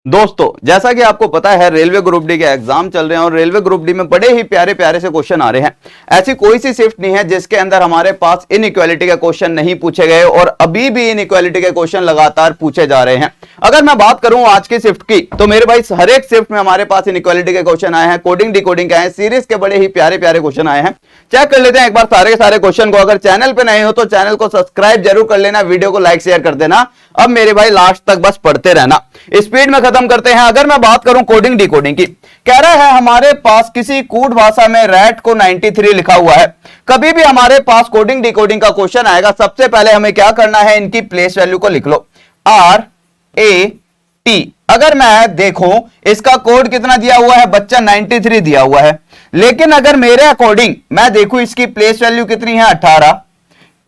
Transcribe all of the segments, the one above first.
दोस्तों, जैसा कि आपको पता है रेलवे ग्रुप डी के एग्जाम चल रहे हैं और रेलवे ग्रुप डी में बड़े ही प्यारे प्यारे से क्वेश्चन आ रहे हैं। ऐसी कोई सी शिफ्ट नहीं है जिसके अंदर हमारे पास इनइक्वालिटी के क्वेश्चन नहीं पूछे गए और अभी भी इनइक्वालिटी के क्वेश्चन लगातार पूछे जा रहे हैं। अगर मैं बात करूं आज की शिफ्ट की, तो मेरे भाई हर एक शिफ्ट में हमारे पास इनइक्वालिटी के क्वेश्चन आए हैं, कोडिंग डिकोडिंग के आए हैं, सीरीज के बड़े ही प्यारे प्यारे क्वेश्चन आए हैं। चेक कर लेते हैं एक बार सारे के सारे क्वेश्चन को। अगर चैनल पे नए हो तो चैनल को सब्सक्राइब जरूर कर लेना, वीडियो को लाइक शेयर कर देना। अब मेरे भाई लास्ट तक बस पढ़ते रहना, स्पीड में खत्म करते हैं। अगर मैं बात करूं कोडिंग डिकोडिंग की, कह रहा है हमारे पास किसी कूट भाषा में रैट को 93 लिखा हुआ है। कभी भी हमारे पास कोडिंग डिकोडिंग का क्वेश्चन आएगा, सबसे पहले हमें क्या करना है, इनकी प्लेस वैल्यू को लिख लो, RAT। अगर मैं देखूं इसका कोड कितना दिया हुआ है बच्चा, 93 दिया हुआ है। लेकिन अगर मेरे अकॉर्डिंग मैं देखूं इसकी प्लेस वैल्यू कितनी है, 18,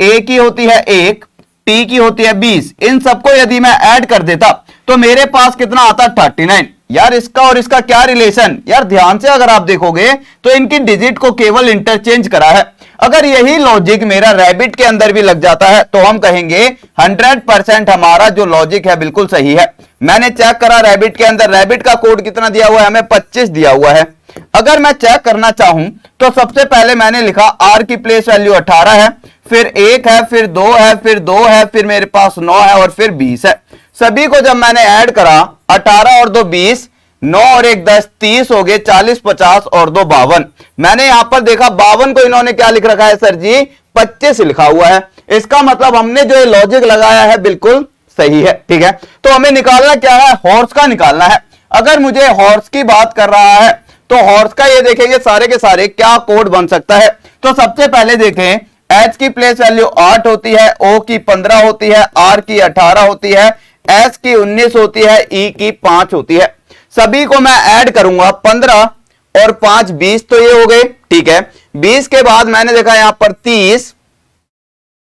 A की होती है 1, T की होती है 20। इन सबको यदि मैं ऐड कर देता तो मेरे पास कितना आता, 39। यार इसका और इसका क्या रिलेशन, यार ध्यान से अगर आप देखोगे तो इनकी डिजिट को केवल इंटरचेंज करा है। अगर यही लॉजिक मेरा रैबिट के अंदर भी लग जाता है तो हम कहेंगे 100% हमारा जो लॉजिक है बिल्कुल सही है। मैंने चेक करा रैबिट के अंदर, रैबिट का कोड कितना दिया हुआ है, हमें 25 दिया हुआ है। अगर मैं चेक करना चाहूं तो सबसे पहले मैंने लिखा R की प्लेस वैल्यू 18 है, फिर 1 है, फिर 2 है, फिर 2 है, फिर मेरे पास 9 है और फिर 20 है। सभी को जब मैंने ऐड करा, 18 और 2 20, 9 और 1 10, 30 हो गए, 40 50 और 2 52। मैंने यहां पर देखा 52 को इन्होंने क्या लिख रखा है सर जी, 25 लिखा हुआ है। इसका मतलब हमने जो लॉजिक लगाया है बिल्कुल सही है। ठीक है, तो हमें निकालना क्या है, हॉर्स का निकालना है। अगर मुझे हॉर्स की बात कर रहा है तो हॉर्स का ये देखेंगे सारे के सारे क्या कोड बन सकता है। तो सबसे पहले देखें, H की प्लेस वैल्यू 8 होती है, O की 15 होती है, R की 18 होती है, S की 19 होती है, E की 5 होती है। सभी को मैं ऐड करूंगा, 15 और 5 20, तो ये हो गए। ठीक है, 20 के बाद मैंने देखा यहां पर 30,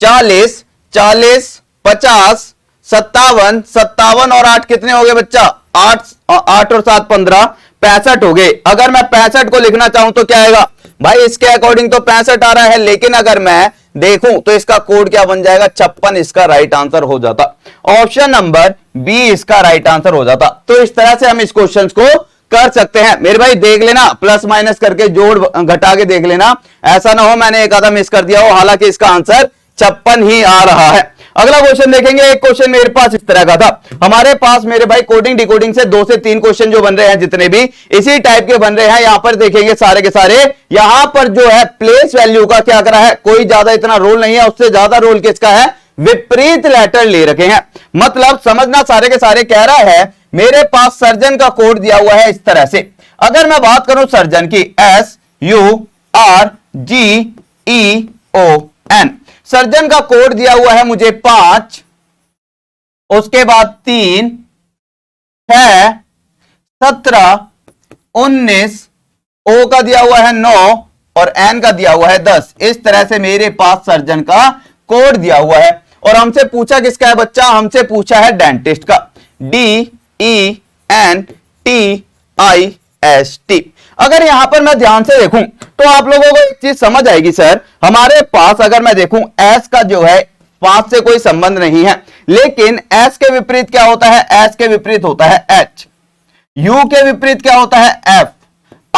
40, 40, 50, 57, 57 और 8 कितने हो गए बच्चा, 8 और 7 15, 65 हो गए। अगर मैं 65 को लिखना चाहूं तो क्या आएगा भाई, इसके अकॉर्डिंग तो 65 आ रहा है, लेकिन अगर मैं देखूं तो इसका कोड क्या बन जाएगा, 56 इसका राइट आंसर हो जाता। ऑप्शन नंबर बी इसका राइट आंसर हो जाता। तो इस तरह से हम इस क्वेश्चन को कर सकते हैं। मेरे भाई देख लेना, प्लस माइनस करके जोड़ घटा के देख लेना, ऐसा ना हो मैंने एक आधा मिस कर दिया हो। हालांकि इसका आंसर 56 ही आ रहा है। अगला क्वेश्चन देखेंगे। एक क्वेश्चन मेरे पास इस तरह का था, हमारे पास मेरे भाई कोडिंग डिकोडिंग से 2 से 3 क्वेश्चन जो बन रहे हैं, जितने भी इसी टाइप के बन रहे हैं। यहां पर देखेंगे सारे के सारे, यहां पर जो है प्लेस वैल्यू का क्या करा है, कोई ज्यादा इतना रोल नहीं है, उससे ज्यादा रोल किसका है, विपरीत लेटर ले रखे हैं। मतलब समझना, सारे के सारे कह रहा है मेरे पास सर्जन का कोड दिया हुआ है इस तरह से। अगर मैं बात करूं सर्जन की, SURGEON, सर्जन का कोड दिया हुआ है मुझे 5, उसके बाद 3, 6, 17, 19, O का दिया हुआ है 9 और N का दिया हुआ है 10। इस तरह से मेरे पास सर्जन का कोड दिया हुआ है। और हमसे पूछा किसका है बच्चा, हमसे पूछा है डेंटिस्ट का, DENTIST। अगर यहां पर मैं ध्यान से देखूं तो आप लोगों को एक चीज समझ आएगी सर, हमारे पास अगर मैं देखूं S का जो है 5 से कोई संबंध नहीं है, लेकिन S के विपरीत क्या होता है, S के विपरीत होता है H, U के विपरीत क्या होता है F,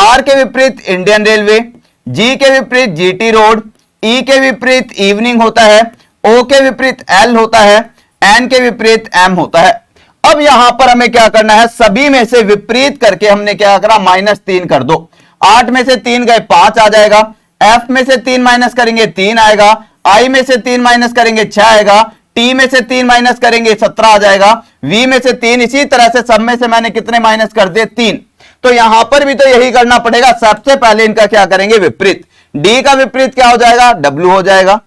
R के विपरीत इंडियन रेलवे, G के विपरीत GT रोड, E के विपरीत इवनिंग होता है, O के विपरीत L होता है, N के विपरीत M होता है। अब यहां पर हमें क्या करना है, सभी में से विपरीत करके हमने क्या करा, -3 कर दो। 8 में से 3 गए 5 आ जाएगा, F में से 3 माइनस करेंगे 3 आएगा, I में से 3 माइनस करेंगे 6 आएगा, T में से 3 माइनस करेंगे 17 आ जाएगा, V में से 3, इसी तरह से सब में से मैंने कितने माइनस कर दिए, 3। तो यहां पर भी तो यही करना पड़ेगा, सबसे पहले इनका क्या करेंगे, विपरीत। D का विपरीत क्या हो जाएगा, W हो जाएगा।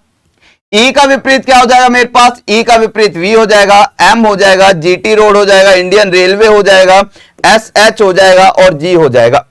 E का विपरीत क्या हो जाएगा मेरे पास, E का विपरीत V हो जाएगा, M हो जाएगा, GT रोड हो जाएगा, इंडियन रेलवे हो जाएगा, SH हो जाएगा और G हो जाएगा।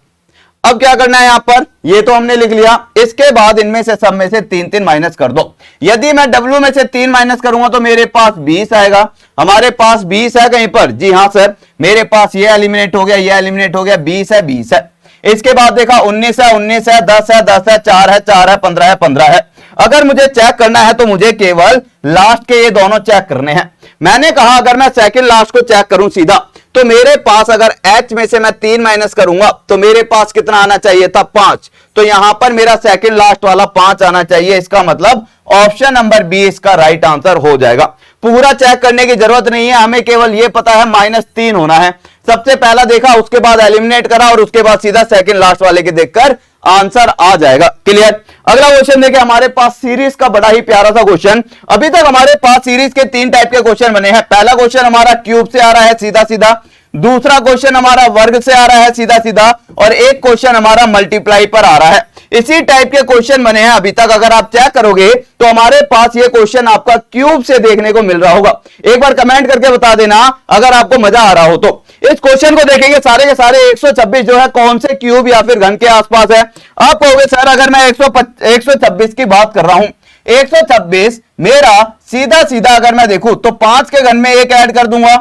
अब क्या करना है यहां पर, ये तो हमने लिख लिया। इसके बाद इनमें से सब में से 3 माइनस कर दो। यदि मैं W में से 3 माइनस करूंगा तो मेरे पास 20 आएगा। हमारे पास 20 है कहीं पर, जी हां सर, मेरे पास ये एलिमिनेट हो गया, ये एलिमिनेट हो गया, 20 है 20 है। इसके बाद देखा 19 है 19 है, 10 है 10 है, 4 है 4 है, 15 है 15 है। अगर मुझे चेक करना है तो मुझे केवल लास्ट के ये दोनों चेक करने हैं। मैंने कहा अगर मैं सेकंड लास्ट को चेक करूं सीधा तो मेरे पास अगर h में से मैं 3 माइनस करूंगा तो मेरे पास कितना आना चाहिए था 5। तो यहां पर मेरा सेकंड लास्ट वाला 5 आना चाहिए। इसका मतलब ऑप्शन नंबर बी इसका राइट आंसर हो जाएगा। पूरा चेक करने की जरूरत नहीं है, हमें केवल यह पता है -3 होना है। सबसे पहला देखा, उसके बाद एलिमिनेट करा और उसके बाद सीधा सेकंड लास्ट वाले के देखकर आंसर आ जाएगा। क्लियर। अगला क्वेश्चन देखिए, हमारे पास सीरीज का बड़ा ही प्यारा सा क्वेश्चन। अभी तक हमारे पास सीरीज के 3 टाइप के क्वेश्चन बने हैं। पहला क्वेश्चन हमारा क्यूब से आ रहा है सीधा सीधा, दूसरा क्वेश्चन हमारा वर्ग से आ रहा है सीधा सीधा, और एक क्वेश्चन हमारा मल्टीप्लाई पर आ रहा है। इसी टाइप के क्वेश्चन बने हैं अभी तक। अगर आप चेक करोगे तो हमारे पास ये क्वेश्चन आपका क्यूब से देखने को मिल रहा होगा। एक बार कमेंट करके बता देना अगर आपको मजा आ रहा हो तो। इस क्वेश्चन को देखेंगे, सारे के सारे 126 जो है कौन से क्यूब या फिर घन के आसपास है। आप कहोगे सर अगर मैं 126 की बात कर रहा हूं, 126 मेरा सीधा सीधा अगर मैं देखूं तो 5 के घन में 1 ऐड कर दूंगा,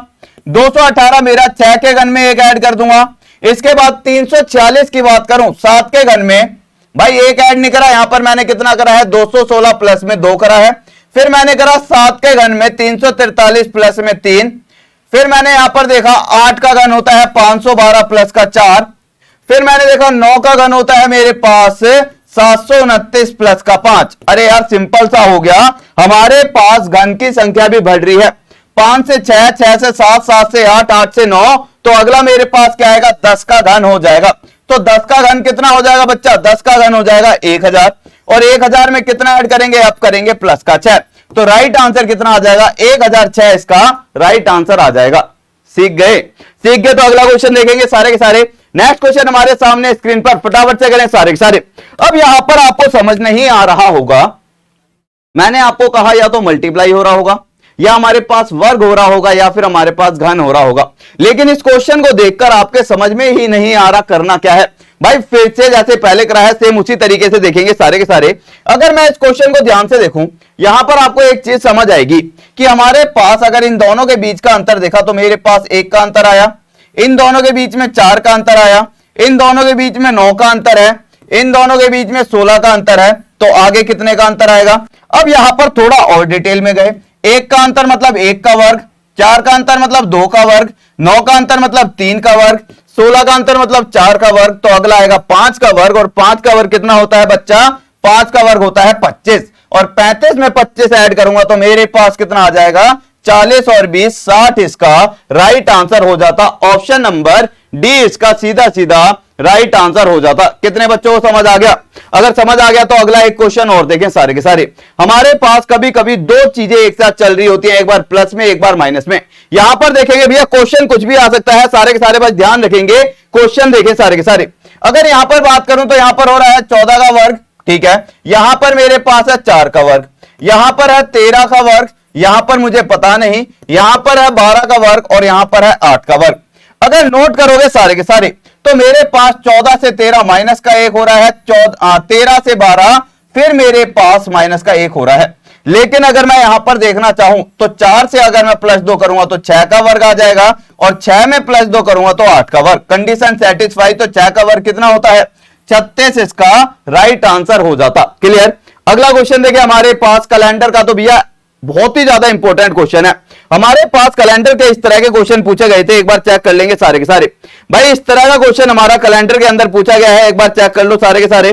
218 मेरा 6 के घन में 1 ऐड कर दूंगा। इसके बाद 346 की बात करूं 7 के घन में, भाई 1 ऐड नहीं करा, यहां पर मैंने कितना करा है 216 प्लस में 2 करा है। फिर मैंने करा 7 के घन में 343 प्लस में 3। फिर मैंने यहां पर देखा 8 का घन होता है 512 प्लस का 4। फिर मैंने देखा 9 का घन होता है मेरे पास 729 प्लस का 5। अरे यार सिंपल सा हो गया, हमारे पास घन की संख्या भी बढ़ रही है। 5 से 6, 6 से 7, 7 से 8, 8 से 9, तो अगला मेरे पास क्या आएगा 10 का घन हो जाएगा। तो 10 का घन कितना हो जाएगा बच्चा, 10 का घन हो जाएगा 1000, और 1000 में कितना ऐड करेंगे, अब करेंगे प्लस का 6। तो राइट आंसर कितना आ जाएगा 1006, इसका राइट आंसर आ जाएगा। सीख गए, सीख गए। तो अगला क्वेश्चन देखेंगे सारे के सारे। नेक्स्ट क्वेश्चन हमारे सामने स्क्रीन पर, फटाफट से करें सारे के सारे। अब यहां पर आपको समझ नहीं आ रहा होगा, मैंने आपको कहा या तो मल्टीप्लाई हो रहा होगा, या हमारे पास वर्ग हो रहा होगा, या फिर हमारे पास घन हो रहा होगा। लेकिन इस क्वेश्चन को देखकर आपके समझ में ही नहीं आ रहा करना क्या है। भाई फिर से जैसे पहले करा है सेम उसी तरीके से देखेंगे सारे के सारे। अगर मैं इस क्वेश्चन को ध्यान से देखूं, यहां पर आपको एक चीज समझ आएगी कि हमारे पास अगर इन दोनों के बीच का अंतर देखा तो मेरे पास 1 का अंतर आया, इन दोनों के बीच में 4 का अंतर आया, इन दोनों के बीच में 9 का अंतर है, इन दोनों के बीच में 16 का अंतर है, तो आगे कितने का अंतर आएगा। अब यहां पर थोड़ा और डिटेल में गए, 1 का अंतर मतलब 1 का वर्ग, 4 का अंतर मतलब 2 का वर्ग, 9 का अंतर मतलब 3 का वर्ग, 16 का अंतर मतलब 4 का वर्ग, तो अगला आएगा 5 का वर्ग। और 5 का वर्ग कितना होता है बच्चा, 5 का वर्ग होता है 25, और 35 में 25 ऐड करूंगा तो मेरे पास कितना आ जाएगा 40 और 20 60, इसका राइट आंसर हो जाता ऑप्शन नंबर डी, इसका सीधा सीधा राइट आंसर हो जाता। कितने बच्चों को समझ आ गया। अगर समझ आ गया तो अगला एक क्वेश्चन और देखें सारे के सारे। हमारे पास कभी कभी 2 चीजें एक साथ चल रही होती है, एक बार प्लस में एक बार माइनस में। यहां पर देखेंगे भैया क्वेश्चन कुछ भी आ सकता है, सारे के सारे बस ध्यान रखेंगे, क्वेश्चन देखें सारे के सारे। अगर यहां पर बात करूं तो यहां पर हो रहा है 14 का वर्ग, ठीक है, यहां पर मेरे पास है 4 का वर्ग, यहां पर है 13 का वर्ग, यहां पर मुझे पता नहीं, यहां पर है 12 का वर्ग, और यहां पर है 8 का वर्ग। अगर नोट करोगे सारे के सारे तो मेरे पास 14 से 13 माइनस का 1 हो रहा है, 13 से 12 फिर मेरे पास माइनस का 1 हो रहा है। लेकिन अगर मैं यहां पर देखना चाहूं तो 4 से अगर मैं प्लस 2 करूंगा तो 6 का वर्ग आ जाएगा, और 6 में प्लस 2 करूंगा तो 8 का वर्ग। कंडीशन सेटिस्फाई, तो 6 का वर्ग कितना होता है 36, इसका राइट आंसर हो जाता। क्लियर। अगला क्वेश्चन देखिए हमारे पास कैलेंडर का, तो भैया बहुत ही ज्यादा इंपॉर्टेंट क्वेश्चन है। हमारे पास कैलेंडर के इस तरह के क्वेश्चन पूछे गए थे, एक बार चेक कर लेंगे सारे के सारे। भाई इस तरह का क्वेश्चन हमारा कैलेंडर के अंदर पूछा गया है, एक बार चेक कर लो सारे के सारे।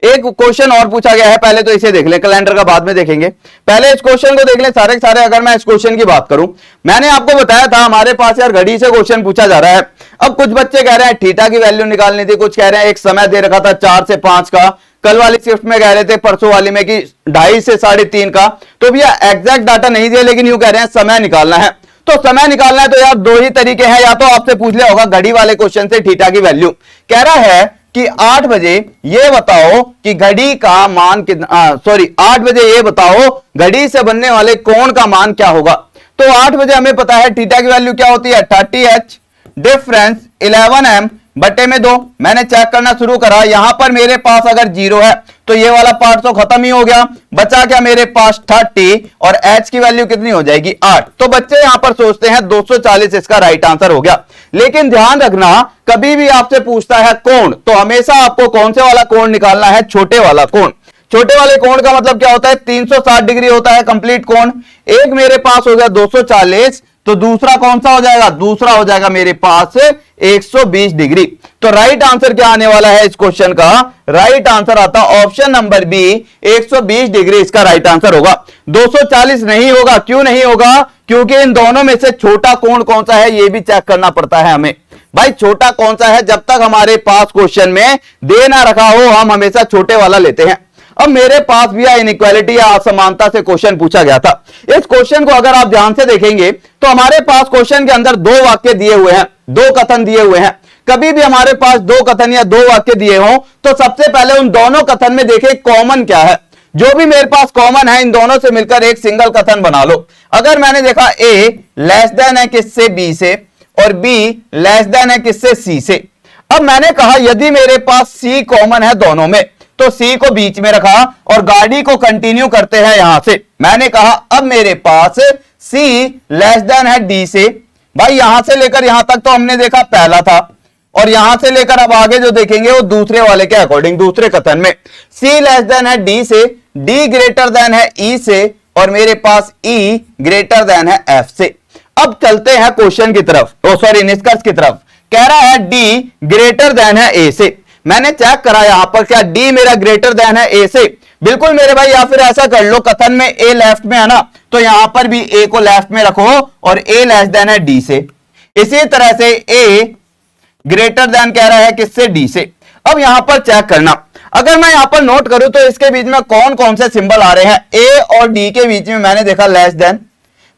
एक क्वेश्चन और पूछा गया है, पहले तो इसे देख लें, कैलेंडर का बाद में देखेंगे, पहले इस क्वेश्चन को देख लें सारे के सारे। अगर मैं इस क्वेश्चन की बात करूं, मैंने आपको बताया था हमारे पास यार घड़ी से क्वेश्चन पूछा जा रहा है। अब कुछ बच्चे कह रहे हैं थीटा की वैल्यू निकालनी थी, कुछ कह रहे हैं एक समय दे रखा था 4 से 5 का, कल वाली शिफ्ट में कह रहे थे, परसों वाली में कि 2.5 से 3.5 का। तो भैया एग्जैक्ट डाटा नहीं दिया, लेकिन यूं कह रहे हैं समय निकालना है। तो समय निकालना है तो यार 2 ही तरीके हैं, या तो आपसे पूछ लिया होगा घड़ी वाले क्वेश्चन से थीटा की वैल्यू। कह रहा है कि 8 बजे ये बताओ कि घड़ी का मान कितना, 8 बजे ये बताओ घड़ी से बनने वाले कोण का मान क्या होगा। तो 8 बजे हमें पता है थीटा की वैल्यू क्या होती है 30h, डिफरेंस 11m बटे में 2। मैंने चेक करना शुरू करा, यहां पर मेरे पास अगर 0 है तो ये वाला पार्ट तो खत्म ही हो गया, बचा क्या मेरे पास 30, और h की वैल्यू कितनी हो जाएगी 8। तो बच्चे यहां पर सोचते हैं 240, इसका राइट आंसर हो गया। लेकिन ध्यान रखना, कभी भी आपसे पूछता है कोण, तो हमेशा आपको कौन से वाला कोण निकालना है, छोटे वाला कोण। छोटे वाले कोण का मतलब क्या होता है 360 डिग्री होता है कंप्लीट कोण। एक मेरे पास हो गया 240, तो दूसरा कौन सा हो जाएगा, दूसरा हो जाएगा मेरे पास 120 डिग्री। तो राइट आंसर क्या आने वाला है इस क्वेश्चन का, राइट आंसर आता ऑप्शन नंबर बी 120 डिग्री इसका राइट आंसर होगा। 240 नहीं होगा, क्यों नहीं होगा, क्योंकि इन दोनों में से छोटा कोण कौन सा है ये भी चेक करना पड़ता है हमें। भाई छोटा कौन सा है, जब तक हमारे पास क्वेश्चन में दे ना रखा हो हम हमेशा छोटे वाला लेते हैं। अब मेरे पास भी इनइक्वालिटी या असमानता से क्वेश्चन पूछा गया था। इस क्वेश्चन को अगर आप ध्यान से देखेंगे तो हमारे पास क्वेश्चन के अंदर दो वाक्य दिए हुए हैं, दो कथन दिए हुए हैं। कभी भी हमारे पास दो कथन या दो वाक्य दिए हो तो सबसे पहले उन दोनों कथन में देखें कॉमन क्या है। जो भी मेरे पास कॉमन है इन दोनों से मिलकर एक सिंगल कथन बना लो। अगर मैंने देखा ए लेस देन है किससे, बी से, और बी लेस देन है किससे, सी से। अब मैंने कहा यदि मेरे पास सी कॉमन है दोनों में तो सी को बीच में रखा और गाड़ी को कंटिन्यू करते हैं यहां से। मैंने कहा अब मेरे पास सी लेस देन है डी से। भाई यहां से लेकर यहां तक तो हमने देखा पहला था, और यहां से लेकर अब आगे जो देखेंगे वो दूसरे वाले के अकॉर्डिंग, दूसरे कथन में सी लेस देन है डी से, डी ग्रेटर देन है ई से, और मेरे पास ई ग्रेटर देन है एफ से। अब चलते हैं क्वेश्चन की तरफ, सॉरी निष्कर्ष की तरफ। कह रहा है डी ग्रेटर देन है ए से। मैंने चेक करा यहां पर, क्या डी मेरा ग्रेटर देन है ए से? बिल्कुल मेरे भाई, या फिर ऐसा कर लो कथन में ए लेफ्ट में है ना, तो यहां पर भी ए को लेफ्ट में रखो और ए लेस देन है डी से। इसी तरह से ए ग्रेटर देन कह रहा है किससे, डी से। अब यहां पर चेक करना, अगर मैं यहां पर नोट करूं तो इसके बीच में कौन कौन से सिंबल आ रहे हैं। ए और डी के बीच में मैंने देखा लेस देन,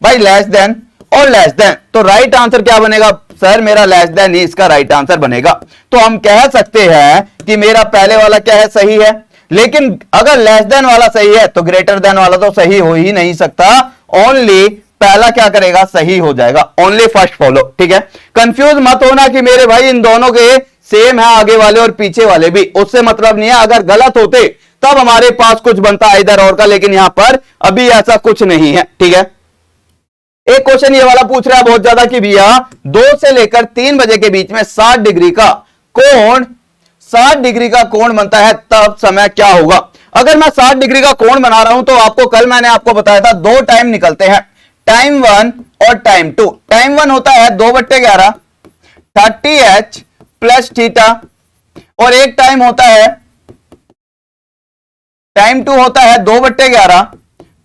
भाई लेस देन और लेस देन, तो राइट आंसर क्या बनेगा सर, मेरा लेस देन ही इसका राइट आंसर बनेगा। तो हम कह सकते हैं कि मेरा पहले वाला क्या है, सही है। लेकिन अगर लेस देन वाला सही है तो ग्रेटर देन वाला तो सही हो ही नहीं सकता, ओनली पहला क्या करेगा, सही हो जाएगा, ओनली फर्स्ट फॉलो। ठीक है, कंफ्यूज मत होना कि मेरे भाई इन दोनों के सेम है आगे वाले और पीछे वाले भी, उससे मतलब नहीं है। अगर गलत होते तब हमारे पास कुछ बनता इधर और का, लेकिन यहां पर अभी ऐसा कुछ नहीं है। ठीक है, एक क्वेश्चन ये वाला पूछ रहा है बहुत ज्यादा कि भैया 2 से लेकर 3 बजे के बीच में 60 डिग्री का कोण, 60 डिग्री का कोण बनता है, तब समय क्या होगा। अगर मैं 60 डिग्री का कोण बना रहा हूं तो आपको कल मैंने आपको बताया था दो टाइम निकलते हैं, टाइम 1 और टाइम 2। टाइम 1 होता है 2/11 30h प्लस थीटा, और एक टाइम होता है टाइम 2 होता है 2/11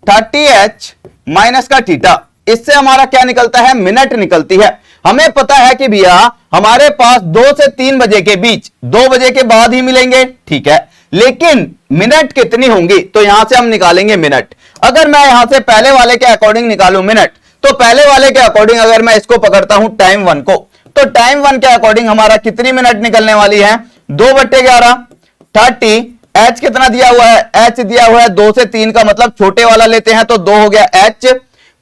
30h माइनस का थीटा। इससे हमारा क्या निकलता है, मिनट निकलती है। हमें पता है कि भैया हमारे पास 2 से 3 बजे के बीच, 2 बजे के बाद ही मिलेंगे, ठीक है, लेकिन मिनट कितनी होंगी, तो यहां से हम निकालेंगे मिनट। अगर मैं यहां से पहले वाले के अकॉर्डिंग निकालूं मिनट, तो पहले वाले के अकॉर्डिंग अगर मैं इसको पकड़ता हूं टाइम 1 को, तो टाइम 1 के अकॉर्डिंग हमारा कितनी मिनट निकलने वाली है, 2/11 30। एच कितना दिया हुआ है, एच दिया हुआ है 2 से 3 का, मतलब छोटे वाला लेते हैं तो 2 हो गया एच,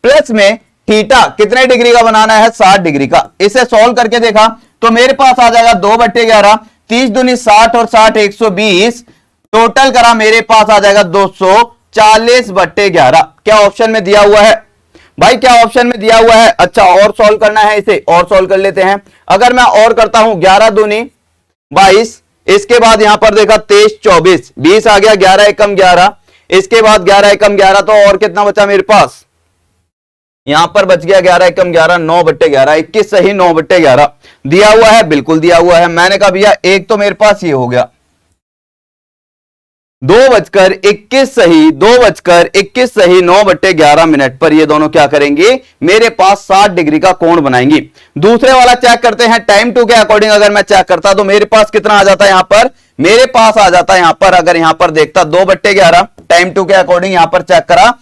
प्लस में थीटा कितने डिग्री का बनाना है, 60 डिग्री का। इसे सॉल्व करके देखा तो मेरे पास आ जाएगा 2/11, 30 दूनी 60 और 60 120, टोटल करा मेरे पास आ जाएगा 240/11। क्या ऑप्शन में दिया हुआ है भाई, क्या ऑप्शन में दिया हुआ है। अच्छा, और सॉल्व करना है, इसे और सॉल्व कर लेते हैं। अगर मैं और करता हूं 11 दूनी 22, इसके बाद यहां पर देखा 23 24 20 आ गया, 11 एकम 11, इसके बाद 11 एकम 11, तो और कितना बचा मेरे पास, यहां पर बच गया 11 एकम 11 9/11, 21 सही 9/11 दिया हुआ है, बिल्कुल दिया हुआ है। मैंने कहा भैया एक तो मेरे पास ये हो गया 2:21 सही, 2:21 सही 9/11 मिनट पर ये दोनों क्या करेंगे, मेरे पास 60 डिग्री का कोण बनाएंगी। दूसरे वाला चेक करते हैं, टाइम 2 के अकॉर्डिंग अगर मैं चेक करता तो मेरे पास कितना आ जाता है, यहां पर मेरे पास आ जाता है, यहां पर अगर यहां पर देखता 2/11 टाइम 2 के अकॉर्डिंग यहां पर चेक करा,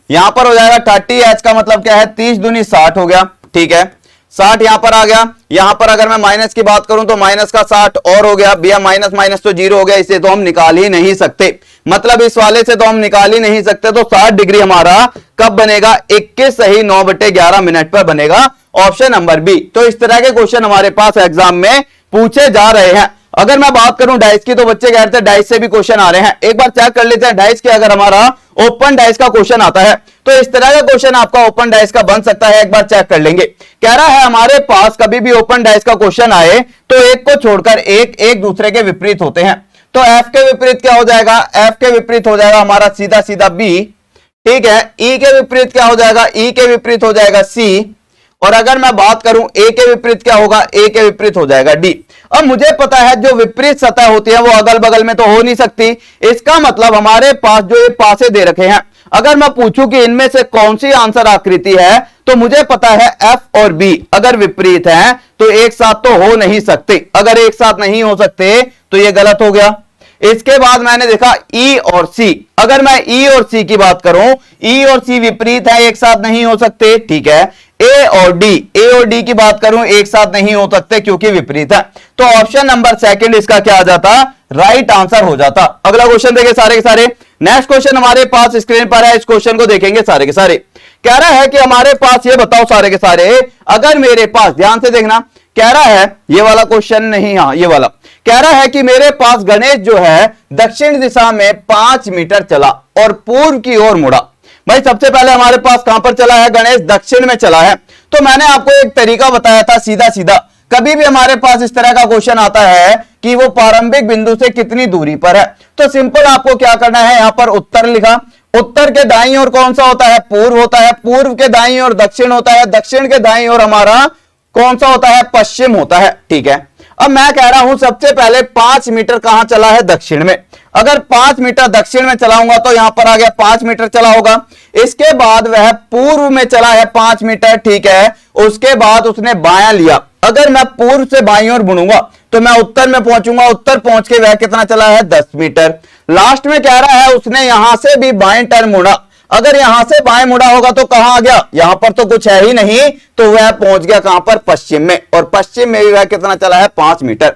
यहां पर हो जाएगा 30h का मतलब क्या है, 30 दूनी 60 हो गया, ठीक है, 60 यहां पर आ गया। यहां पर अगर मैं माइनस की बात करूं तो माइनस का 60 और हो गया, भैया माइनस माइनस तो 0 हो गया, इसे तो हम निकाल ही नहीं सकते, मतलब इस वाले से तो हम निकाल ही नहीं सकते। तो 60 डिग्री हमारा कब बनेगा, 21 सही 9/11 मिनट पर बनेगा, ऑप्शन नंबर बी। तो इस तरह के क्वेश्चन हमारे पास एग्जाम में पूछे जा रहे हैं। अगर मैं बात करूं डाइस की, तो बच्चे कह रहे थे डाइस से भी क्वेश्चन आ रहे हैं। एक बार चेक कर लेते हैं डाइस के, अगर हमारा ओपन डाइस का क्वेश्चन आता है तो इस तरह का क्वेश्चन आपका ओपन डाइस का बन सकता है, एक बार चेक कर लेंगे। कह रहा है हमारे पास कभी भी ओपन डाइस का क्वेश्चन आए तो एक को छोड़कर एक दूसरे के विपरीत होते हैं, तो एफ के विपरीत क्या हो जाएगा, एफ के विपरीत हो जाएगा हमारा सीधा सीधा बी, ठीक है। ई के विपरीत क्या हो जाएगा, ई के विपरीत हो जाएगा सी, और अगर मैं बात करूं ए के विपरीत क्या होगा, ए के विपरीत हो जाएगा डी। अब मुझे पता है जो विपरीत सतह होती है वो अगल बगल में तो हो नहीं सकती, इसका मतलब हमारे पास जो ये पासे दे रखे हैं, अगर मैं पूछूं कि इनमें से कौन सी आंसर आकृति है, तो मुझे पता है एफ और बी अगर विपरीत हैं तो एक साथ तो हो नहीं सकते। अगर एक साथ नहीं हो सकते तो ये गलत हो गया। इसके बाद मैंने देखा ई और सी, अगर मैं ई और सी की बात करूं, ई और सी विपरीत है, एक साथ नहीं हो सकते, ठीक है। ए और डी की बात करूं, एक साथ नहीं हो सकते क्योंकि विपरीत है। तो ऑप्शन नंबर सेकंड इसका क्या आ जाता, राइट आंसर हो जाता। अगला क्वेश्चन देखें सारे के सारे। नेक्स्ट क्वेश्चन हमारे पास स्क्रीन पर है, इस क्वेश्चन को देखेंगे सारे के सारे। कह रहा है कि हमारे पास, ये बताओ सारे के सारे, अगर मेरे पास, ध्यान से देखना, कह रहा है ये वाला क्वेश्चन नहीं, हाँ ये वाला, कह रहा है कि मेरे पास गणेश जो है दक्षिण दिशा में 5 मीटर चला और पूर्व की ओर मुड़ा। भाई सबसे पहले हमारे पास कहां पर चला है, गणेश दक्षिण में चला है। तो मैंने आपको एक तरीका बताया था सीधा सीधा, कभी भी हमारे पास इस तरह का क्वेश्चन आता है कि वो प्रारंभिक बिंदु से कितनी दूरी पर है, तो सिंपल आपको क्या करना है, यहां पर उत्तर लिखा, उत्तर के दाईं ओर कौन सा होता है, पूर्व होता है, पूर्व के दाईं ओर दक्षिण होता है, दक्षिण के दाईं ओर हमारा कौन सा होता है, पश्चिम होता है, ठीक है। अब मैं कह रहा हूं सबसे पहले 5 मीटर कहां चला है, दक्षिण में। अगर 5 मीटर दक्षिण में चलाऊंगा तो यहां पर आ गया 5 मीटर चला होगा। इसके बाद वह पूर्व में चला है 5 मीटर, ठीक है। उसके बाद उसने बायां लिया, अगर मैं पूर्व से बाईं ओर मुड़ूंगा तो मैं उत्तर में पहुंचूंगा, उत्तर पहुंच के वह कितना चला है, 10 मीटर। लास्ट में कह रहा है उसने यहां से भी बाएं टर्न मुड़ा, अगर यहां से बाएं मुड़ा होगा तो कहां आ गया, यहां पर तो कुछ है ही नहीं, तो वह पहुंच गया कहां पर, पश्चिम में, और पश्चिम में भी वह कितना चला है, 5 मीटर।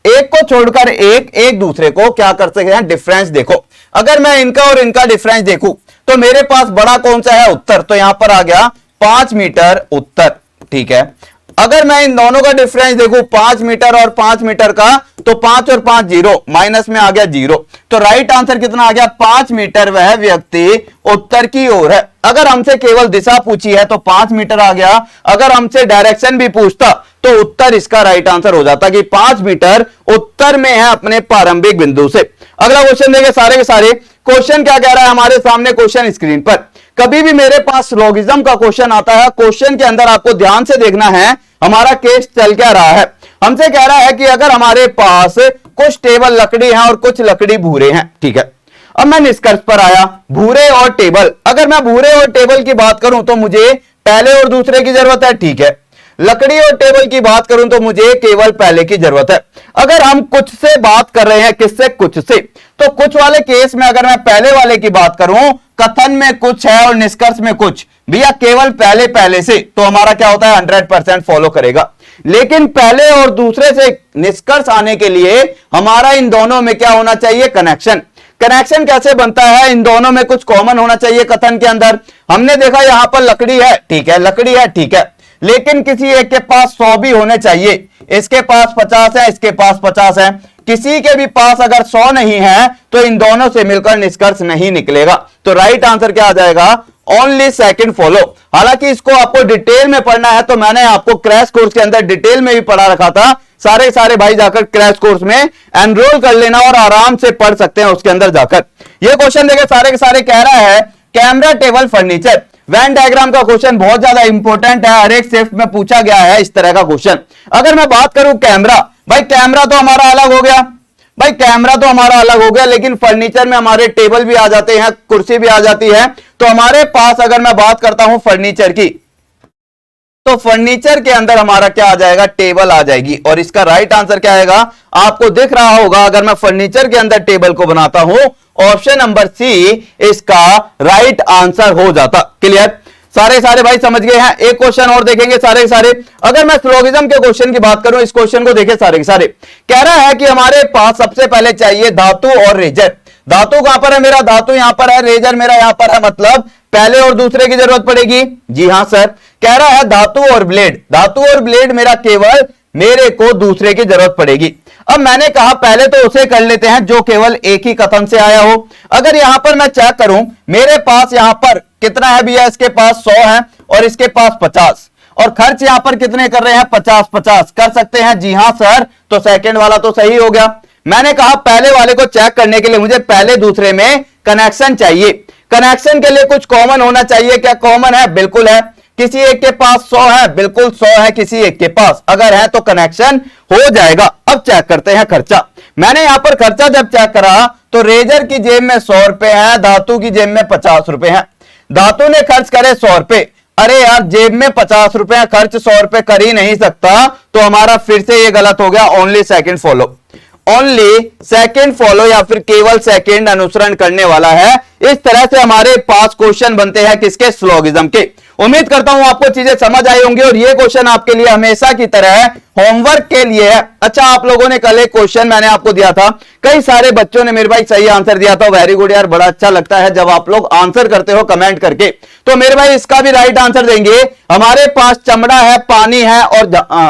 एक को छोड़कर एक दूसरे को क्या कर सकते हैं, डिफरेंस देखो। अगर मैं इनका और इनका डिफरेंस देखूं तो मेरे पास बड़ा कौन सा है, उत्तर, तो यहां पर आ गया 5 मीटर उत्तर, ठीक है। अगर मैं इन दोनों का डिफरेंस देखूं 5 मीटर और 5 मीटर का, तो 5 और 5 जीरो, माइनस में आ गया 0, तो राइट आंसर कितना आ गया, 5 मीटर वह व्यक्ति उत्तर की ओर है। अगर हमसे केवल दिशा पूछी है तो 5 मीटर आ गया, अगर हमसे डायरेक्शन भी पूछता तो उत्तर इसका राइट आंसर हो जाता कि 5 मीटर उत्तर में है अपने प्रारंभिक बिंदु से। अगला क्वेश्चन देखें सारे के सारे। क्वेश्चन क्या कह रहा है हमारे सामने, क्वेश्चन स्क्रीन पर। कभी भी मेरे पास लॉगिज्म का क्वेश्चन आता है, क्वेश्चन के अंदर आपको ध्यान से देखना है हमारा केस चल क्या रहा है। हमसे कह रहा है कि अगर हमारे पास कुछ टेबल लकड़ी हैं और कुछ लकड़ी भूरे हैं, ठीक है। अब मैं निष्कर्ष पर आया, भूरे और टेबल, अगर मैं भूरे और टेबल की बात करूं तो मुझे पहले और दूसरे की जरूरत है, ठीक है। लकड़ी और टेबल की बात करूं तो मुझे केवल पहले की जरूरत है। अगर हम कुछ से बात कर रहे हैं, किससे, कुछ से, तो कुछ वाले केस में अगर मैं पहले वाले की बात करूं, कथन में कुछ है और निष्कर्ष में कुछ, भैया केवल पहले पहले से, तो हमारा क्या होता है, 100% फॉलो करेगा। लेकिन पहले और दूसरे से निष्कर्ष आने के लिए हमारा इन दोनों में क्या होना चाहिए, कनेक्शन। कनेक्शन कैसे बनता है, इन दोनों में कुछ कॉमन होना चाहिए कथन के अंदर। हमने देखा यहां पर लकड़ी है, ठीक है, लकड़ी है, ठीक है, लेकिन किसी एक के पास 100 भी होने चाहिए, इसके पास 50 है, इसके पास 50 है, किसी के भी पास अगर 100 नहीं है तो इन दोनों से मिलकर निष्कर्ष नहीं निकलेगा। तो राइट आंसर क्या आ जाएगा, ओनली सेकंड फॉलो। हालांकि इसको आपको डिटेल में पढ़ना है तो मैंने आपको क्रैश कोर्स के अंदर डिटेल में भी पढ़ा रखा था, सारे भाई जाकर क्रैश कोर्स में एनरोल कर लेना और आराम से पढ़ सकते हैं उसके अंदर जाकर। ये क्वेश्चन देखे सारे के सारे, कह रहा है camera table furniture, Venn diagram का क्वेश्चन बहुत ज्यादा इंपॉर्टेंट है, हर एक शिफ्ट में पूछा गया है इस तरह का क्वेश्चन। अगर मैं बात करूं कैमरा, भाई कैमरा तो हमारा अलग हो गया, भाई कैमरा तो हमारा अलग हो गया, लेकिन फर्नीचर में हमारे टेबल भी आ जाते हैं, कुर्सी भी आ जाती है। तो हमारे पास अगर मैं बात करता हूं फर्नीचर की, तो फर्नीचर के अंदर हमारा क्या आ जाएगा, टेबल आ जाएगी। और इसका राइट आंसर क्या आएगा, आपको दिख रहा होगा, अगर मैं फर्नीचर के अंदर टेबल को बनाता हूं, ऑप्शन नंबर सी इसका राइट आंसर हो जाता। क्लियर, सारे भाई समझ गए हैं। एक क्वेश्चन और देखेंगे सारे सारे। अगर मैं सिलोगिज्म के क्वेश्चन की बात करूं, इस क्वेश्चन को देखें सारे के सारे। कह रहा है कि हमारे पास सबसे पहले चाहिए धातु और रेजर। धातु कहां पर है मेरा, धातु यहां पर है, रेजर मेरा यहां पर है, मतलब पहले और दूसरे की जरूरत पड़ेगी। जी हां सर। कह रहा है धातु और ब्लेड, धातु और ब्लेड मेरा केवल मेरे को दूसरे की जरूरत पड़ेगी। अब मैंने कहा पहले तो उसे कर लेते हैं जो केवल एक ही कथन से आया हो। अगर यहां पर मैं चेक करूं, मेरे पास यहां पर कितना है भैया, इसके पास 100 है और इसके पास 50, और खर्च यहां पर कितने कर रहे हैं, 50-50 कर सकते हैं। जी हां सर, तो सेकंड वाला तो सही हो गया। मैंने कहा पहले वाले को चेक करने के लिए मुझे पहले दूसरे में कनेक्शन चाहिए। कनेक्शन के लिए कुछ कॉमन होना चाहिए, क्या कॉमन है, बिल्कुल है। किसी एक के पास 100 है, बिल्कुल 100 है किसी एक के पास, अगर है तो कनेक्शन हो जाएगा। अब चेक करते हैं खर्चा। मैंने यहां पर खर्चा जब चेक करा तो रेजर की जेब में 100 रुपए है, धातु की जेब में 50 रुपए है। धातु ने खर्च करे 100 रुपए, अरे यार जेब में 50 रुपए खर्च 100 रुपए कर ही नहीं सकता, तो हमारा फिर से ये गलत हो गया। Only second follow, only second follow या फिर केवल सेकंड अनुसरण करने वाला है। इस तरह से हमारे पास क्वेश्चन बनते हैं किसके, स्लोगिज्म के। उम्मीद करता हूं आपको चीजें समझ आई होंगी और ये क्वेश्चन आपके लिए हमेशा की तरह होमवर्क के लिए है। अच्छा, आप लोगों ने कल एक क्वेश्चन मैंने आपको दिया था, कई सारे बच्चों ने मेरे भाई सही आंसर दिया था। वेरी गुड यार, बड़ा अच्छा लगता है जब आप लोग आंसर करते हो कमेंट करके। तो मेरे भाई इसका भी राइट आंसर देंगे। हमारे पास चमड़ा है, पानी है और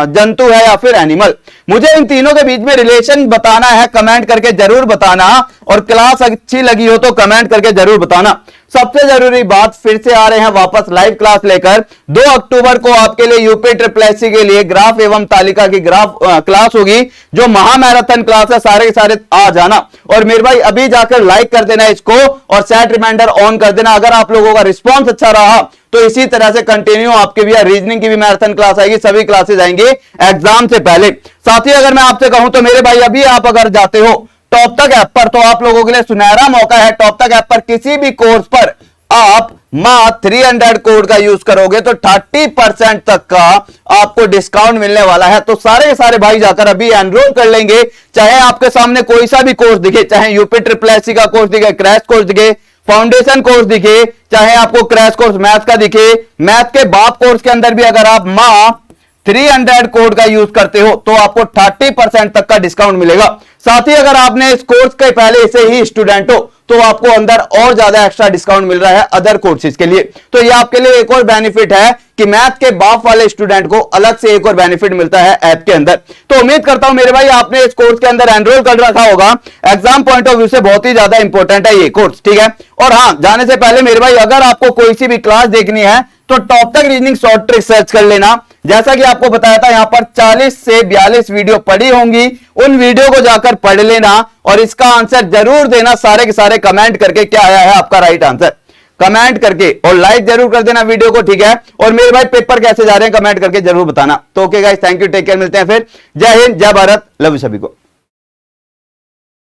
जंतु है या फिर एनिमल। मुझे इन तीनों के बीच में रिलेशन बताना है, कमेंट करके जरूर बताना। और क्लास अच्छी लगी हो तो कमेंट करके जरूर बताना। सबसे जरूरी बात, फिर से आ रहे हैं वापस लाइव क्लास लेकर। 2 अक्टूबर को आपके लिए यूपी SSSC के लिए ग्राफ एवं तालिका की ग्राफ क्लास होगी, जो महामैराथन क्लास है। सारे के सारे आ जाना और मेरे भाई अभी जाकर लाइक कर देना इसको और सेट रिमाइंडर ऑन कर देना। अगर आप लोगों का रिस्पॉन्स अच्छा रहा तो इसी तरह से कंटिन्यू आपके भी रीजनिंग की भी मैराथन क्लास आएगी, सभी क्लासेस आएंगे एग्जाम से पहले। साथ ही अगर मैं आपसे कहूं तो मेरे भाई अभी आप अगर जाते हो टॉप तक ऐप पर, तो आप लोगों के लिए सुनहरा मौका है। टॉप तक ऐप पर किसी भी कोर्स पर आप मात्र 300 कोड का यूज करोगे तो 30% तक का आपको डिस्काउंट मिलने वाला है। तो सारे के सारे भाई जाकर अभी एनरोल कर लेंगे। चाहे आपके सामने कोई सा भी कोर्स दिखे, चाहे यूपी SSSC का कोर्स दिखे, क्रैश कोर्स दिखे, फाउंडेशन कोर्स दिखे, चाहे आपको क्रैश कोर्स मैथ का दिखे, मैथ के बाप कोर्स के अंदर भी अगर आप 300 कोड का यूज करते हो तो आपको 30% तक का डिस्काउंट मिलेगा। साथ ही अगर आपने इस कोर्स के पहले से ही स्टूडेंट हो तो आपको अंदर और ज्यादा एक्स्ट्रा डिस्काउंट मिल रहा है अदर कोर्सेज के लिए। तो ये आपके लिए एक और बेनिफिट है कि मैथ के बाप वाले स्टूडेंट को अलग से एक और बेनिफिट मिलता है ऐप के अंदर। तो उम्मीद करता हूं मेरे भाई आपने इस कोर्स के अंदर एनरोल कर रखा होगा। एग्जाम पॉइंट ऑफ व्यू से बहुत ही ज्यादा इंपॉर्टेंट है ये कोर्स, ठीक है। और हाँ, जाने से पहले मेरे भाई अगर आपको कोई सी भी क्लास देखनी है तो टॉप तक रीजनिंग शॉर्ट ट्रिक सर्च कर लेना। जैसा कि आपको बताया था यहां पर 40 से 42 वीडियो पड़ी होंगी, उन वीडियो को जाकर पढ़ लेना और इसका आंसर जरूर देना। सारे के सारे कमेंट करके क्या आया है आपका राइट आंसर कमेंट करके, और लाइक जरूर कर देना वीडियो को, ठीक है। और मेरे भाई पेपर कैसे जा रहे हैं कमेंट करके जरूर बताना। तो okay guys, thank you, take care, मिलते हैं फिर। जय हिंद, जय भारत, लव यू सभी को।